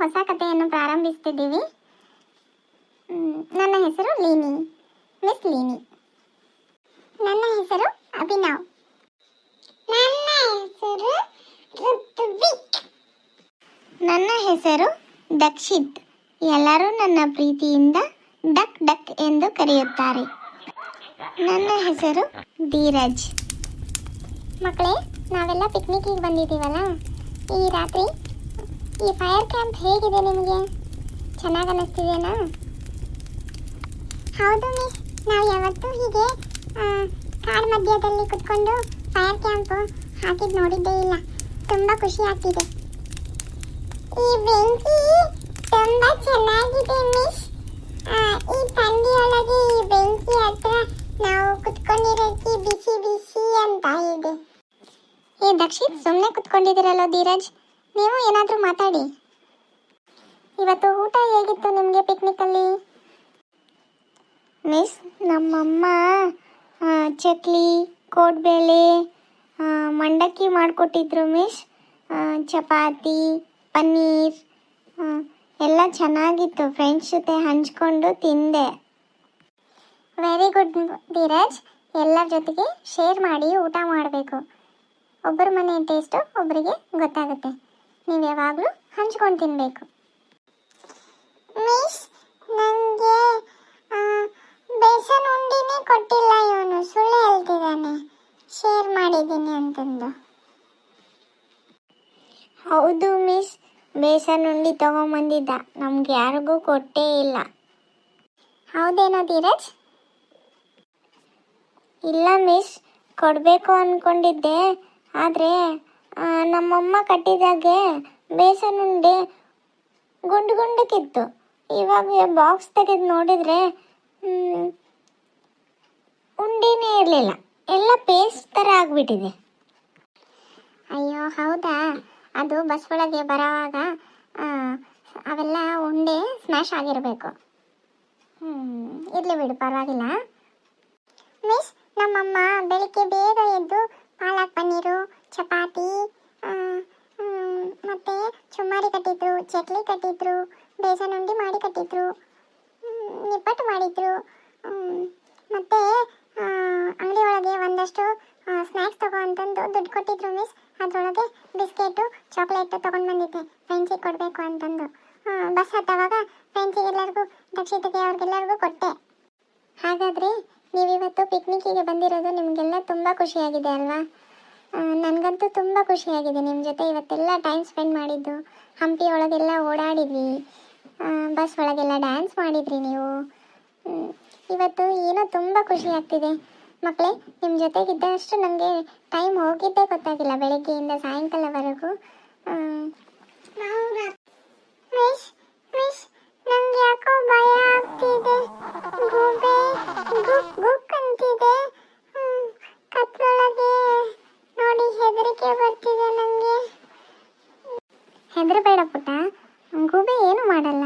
ಹೊಸ ಕಥೆಯನ್ನು ಪ್ರಾರಂಭಿಸ್ತಿದ್ದೀವಿ. ನನ್ನ ಹೆಸರು ಲೀನಿ, ಮಿಸ್ ಲೀನಿ. ನನ್ನ ಹೆಸರು ಅಭಿನವ್. ನನ್ನ ಹೆಸರು ಋತ್ವಿಕ್. ನನ್ನ ಹೆಸರು ದಕ್ಷಿತ್. ಎಲ್ಲರೂ ನನ್ನ ಪ್ರೀತಿಯಿಂದ ಡಕ್ ಡಕ್ ಎಂದು ಕರೆಯುತ್ತಾರೆ. ನನ್ನ ಹೆಸರು ಧೀರಜ್. ಮಕ್ಕಳೇ, ನಾವೆಲ್ಲ ಪಿಕ್ನಿಕ್ಕಿಗೆ ಬಂದಿದ್ದೀವಲ್ಲ, ಈ ರಾತ್ರಿ ಈ ಫೈರ್ ಕ್ಯಾಂಪ್ ಹೇಗಿದೆ ನಿಮಗೆ? ಚೆನ್ನಾಗಿ ಅನ್ನಿಸ್ತಿದೆನಾ? ಹೌದು ಮಿಸ್, ನಾವು ಯಾವತ್ತೂ ಹೀಗೆ ಕಾಡು ಮಧ್ಯದಲ್ಲಿ ಕುತ್ಕೊಂಡು ಫೈರ್ ಕ್ಯಾಂಪ್ ಹಾಕಿದ್ದು ನೋಡಿದ್ದೇ ಇಲ್ಲ. ತುಂಬ ಖುಷಿ ಆಗ್ತಿದೆ. ಈ ಬೆಂಕಿ ತುಂಬ ಚೆನ್ನಾಗಿದೆ ಮಿಸ್. ಈ ಥಂಡಿಯೊಳಗೆ ಈ ಬೆಂಕಿ ಹತ್ರ ನಾವು ಕುತ್ಕೊಂಡಿರೋಕ್ಕೆ ಬಿಸಿ ಬಿಸಿ ಅಂತ ಇದೆ. ಏ ದಕ್ಷಿತ್, ಸುಮ್ಮನೆ ಕುತ್ಕೊಂಡಿದ್ದೀರಲ್ಲ ಧೀರಜ್, ನೀವು ಏನಾದರೂ ಮಾತಾಡಿ. ಇವತ್ತು ಊಟ ಹೇಗಿತ್ತು ನಿಮಗೆ ಪಿಕ್ನಿಕಲ್ಲಿ? ಮಿಸ್, ನಮ್ಮಮ್ಮ ಚಕ್ಲಿ, ಕೋಡ್ಬೇಳೆ, ಮಂಡಕ್ಕಿ ಮಾಡಿಕೊಟ್ಟಿದ್ರು ಮಿಸ್. ಚಪಾತಿ, ಪನ್ನೀರ್ ಎಲ್ಲ ಚೆನ್ನಾಗಿತ್ತು. ಫ್ರೆಂಡ್ಸ್ ಜೊತೆ ಹಂಚ್ಕೊಂಡು ತಿಂದೆ. Very good Dheeraj. ಎಲ್ಲರ ಜೊತೆಗೆ ಶೇರ್ ಮಾಡಿ ಊಟ ಮಾಡಬೇಕು. ಒಬ್ಬರ ಮನೆ ಟೇಸ್ಟು ಒಬ್ಬರಿಗೆ ಗೊತ್ತಾಗುತ್ತೆ. ನೀವು ಯಾವಾಗಲೂ ಹಂಚ್ಕೊಂಡು ತಿನ್ನಬೇಕು. ಮಿಸ್, ನನಗೆ ಬೇಸನ್ ಉಂಡಿನೇ ಕೊಟ್ಟಿಲ್ಲ ಇವನು. ಸುಳ್ಳು ಹೇಳ್ತಿದ್ದಾನೆ ಶೇರ್ ಮಾಡಿದ್ದೀನಿ ಅಂತಂದು. ಹೌದು ಮಿಸ್, ಬೇಸನ್ ಉಂಡಿ ತೊಗೊಂಬಂದಿದ್ದ, ನಮ್ಗೆ ಯಾರಿಗೂ ಕೊಟ್ಟೇ ಇಲ್ಲ. ಹೌದೇನೋ ಧೀರಜ್? ಇಲ್ಲ ಮಿಸ್, ಕೊಡಬೇಕು ಅಂದ್ಕೊಂಡಿದ್ದೆ. ಆದರೆ ನಮ್ಮಮ್ಮ ಕಟ್ಟಿದಾಗೆ ಬೇಸನ್ ಉಂಡೆ ಗುಂಡು ಗುಂಡಕ್ಕಿತ್ತು. ಇವಾಗ ಬಾಕ್ಸ್ ತೆಗೆದು ನೋಡಿದರೆ ಉಂಡಿನೇ ಇರಲಿಲ್ಲ, ಎಲ್ಲ ಪೇಸ್ಟ್ ಥರ ಆಗಿಬಿಟ್ಟಿದೆ. ಅಯ್ಯೋ ಹೌದಾ? ಅದು ಬಸ್ ಒಳಗೆ ಬರೋವಾಗ ಅವೆಲ್ಲ ಉಂಡೆ ಸ್ಮ್ಯಾಶ್ ಆಗಿರಬೇಕು. ಇರಲಿ ಬಿಡು, ಪರವಾಗಿಲ್ಲ. ಮಿಸ್, ನಮ್ಮಮ್ಮ ಬೆಳಿಗ್ಗೆ ಬೇಗ ಎದ್ದು ಪಾಲಕ್ ಪನ್ನೀರು, ಚಪಾತಿ, ಮತ್ತು ಚುಮ್ಮಾರಿ ಕಟ್ಟಿದ್ರು, ಚಕ್ಲಿ ಕಟ್ಟಿದ್ರು, ಬೇಸನ್ ಉಂಡಿ ಮಾಡಿ ಕಟ್ಟಿದ್ರು, ನಿಪ್ಪಟ್ಟು ಮಾಡಿದ್ರು, ಮತ್ತು ಅಂಗಡಿ ಒಳಗೆ ಒಂದಷ್ಟು ಸ್ನ್ಯಾಕ್ಸ್ ತಗೋ ಅಂತಂದು ದುಡ್ಡು ಕೊಟ್ಟಿದ್ರು ಮಿಸ್. ಅದರೊಳಗೆ ಬಿಸ್ಕೆಟು, ಚಾಕ್ಲೇಟು ತೊಗೊಂಡು ಬಂದಿದ್ದೆ ಫ್ರೆಂಡ್ಸಿಗೆ ಕೊಡಬೇಕು ಅಂತಂದು. ಬಸ್ ಹತ್ತವಾಗ ಫ್ರೆಂಡ್ಸಿಗೆಲ್ಲರಿಗೂ, ದಕ್ಷಿತಗೆ ಅವ್ರಿಗೆಲ್ಲರಿಗೂ ಕೊಟ್ಟೆ. ಹಾಗಾದರೆ ನೀವಿವತ್ತು ಪಿಕ್ನಿಕ್ಕಿಗೆ ಬಂದಿರೋದು ನಿಮಗೆಲ್ಲ ತುಂಬ ಖುಷಿಯಾಗಿದೆ ಅಲ್ವಾ? ನನಗಂತೂ ತುಂಬ ಖುಷಿಯಾಗಿದೆ ನಿಮ್ಮ ಜೊತೆ ಇವತ್ತೆಲ್ಲ ಟೈಮ್ ಸ್ಪೆಂಡ್ ಮಾಡಿದ್ದು. ಹಂಪಿ ಒಳಗೆಲ್ಲ ಓಡಾಡಿದ್ವಿ, ಬಸ್ ಒಳಗೆಲ್ಲ ಡ್ಯಾನ್ಸ್ ಮಾಡಿದ್ರಿ ನೀವು. ಇವತ್ತು ಏನೋ ತುಂಬ ಖುಷಿ ಆಗ್ತಿದೆ ಮಕ್ಕಳೇ. ನಿಮ್ಮ ಜೊತೆಗಿದ್ದಷ್ಟು ನನಗೆ ಟೈಮ್ ಹೋಗಿದ್ದೇ ಗೊತ್ತಾಗಿಲ್ಲ, ಬೆಳಗ್ಗೆಯಿಂದ ಸಾಯಂಕಾಲವರೆಗೂ. ಮಿಸ್, ಮಿಸ್, ನಂಗೆ ಯಾಕೋ ಭಯ ಆಗ್ತಿದೆ. ಗೂಬೆ ಗುಕ್ ಗುಕ್ ಅಂತಿದೆ. ಕತ್ಲೊಳಗೆ ನೋಡಿ ಹೆದರಿಕೆ ಬರ್ತಿದೆ ನನಗೆ. ಹೆದರಬೇಡ ಪುಟ್ಟ, ಗೂಬೆ ಏನು ಮಾಡಲ್ಲ.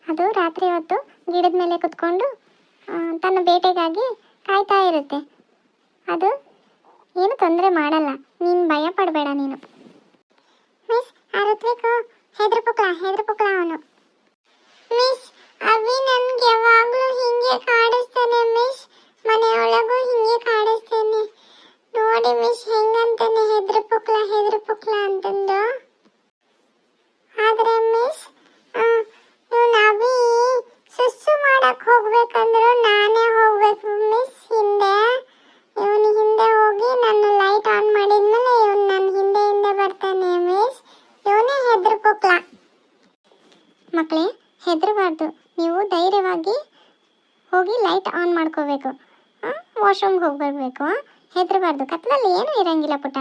ಅದು ರಾತ್ರಿ ಹೊತ್ತು ಗಿಡದ ಮೇಲೆ ಕುತ್ಕೊಂಡು ತನ್ನ ಬೇಟೆಗಾಗಿ ಕಾಯ್ತಾ ಇರುತ್ತೆ. ಅದು ಏನು ತೊಂದರೆ ಮಾಡಲ್ಲ, ನೀನು ಭಯ ಪಡಬೇಡ ನೀನು. ಮಿಸ್, ಆ ಋತ್ವಿಕ್ ಹೆದ್ರ ಪುಕ್ಲ ಅವನು. ಮಿಸ್, ಅವಿ ನನ್ಗೆ ಯಾವಾಗಲೂ ಹಿಂಗೆ ಕಾಡಿಸ್ತಾನೆ ಮಿಸ್. ಮನೆಯೊಳಗೂ ಹಿಂಗೆ ಕಾಡಿಸ್ತಾನೆ ನೋಡಿ ಮಿಸ್. ಹೆಂಗಂತಾನೆ ಹೆದ್ರ ಪುಕ್ಲ ಅಂತಂದು. ಆದರೆ ಮಿಸ್, ಅವಿ ಸುಸ್ಸು ಮಾಡಕ್ ಹೋಗ್ಬೇಕಂದ್ರು ನಾನೇ ಹೋಗ್ಬೇಕು ಮಿಸ್ ಹಿಂದೆ. ಇವನು ಹಿಂದೆ ಹೋಗಿ ನಾನು ಲೈಟ್ ಆನ್ ಮಾಡಿದ್ಮೇಲೆ ಇವನು ನನ್ನ ಹಿಂದೆ ಬರ್ತಾನೆ ಮಿಸ್. ಇವನೇ ಹೆದ್ರ ಪುಕ್ಲ. ಮಕ್ಕಳೇ, ಹೆದರಬಾರ್ದು. ನೀವು ಧೈರ್ಯವಾಗಿ ಹೋಗಿ ಲೈಟ್ ಆನ್ ಮಾಡ್ಕೋಬೇಕು. ವಾಶ್ರೂಮ್ಗೆ ಹೋಗಿ ಬರಬೇಕು. ಹೆದರಬಾರ್ದು, ಕತ್ಲಲ್ಲಿ ಏನೂ ಇರಂಗಿಲ್ಲ ಪುಟ.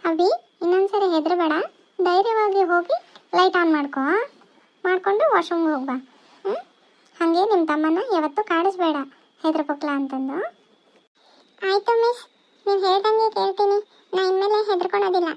ಅವಿ, ಇನ್ನೊಂದ್ಸರಿ ಹೆದರಬೇಡ, ಧೈರ್ಯವಾಗಿ ಹೋಗಿ ಲೈಟ್ ಆನ್ ಮಾಡ್ಕೊಂಡು ವಾಶ್ರೂಮ್ಗೆ ಹೋಗ್ಬಾ. ಹಾಗೆ ನಿಮ್ಮ ತಮ್ಮನ ಯಾವತ್ತೂ ಕಾಡಿಸ್ಬೇಡ ಹೆದ್ರ ಪುಕ್ಲ ಅಂತಂದು. ಆಯಿತು ಮಿಸ್, ನೀವು ಹೇಳ್ದಂಗೆ ಕೇಳ್ತೀನಿ. ನಾ ಇನ್ಮೇಲೆ ಹೆದರ್ಕೊಳೋದಿಲ್ಲ.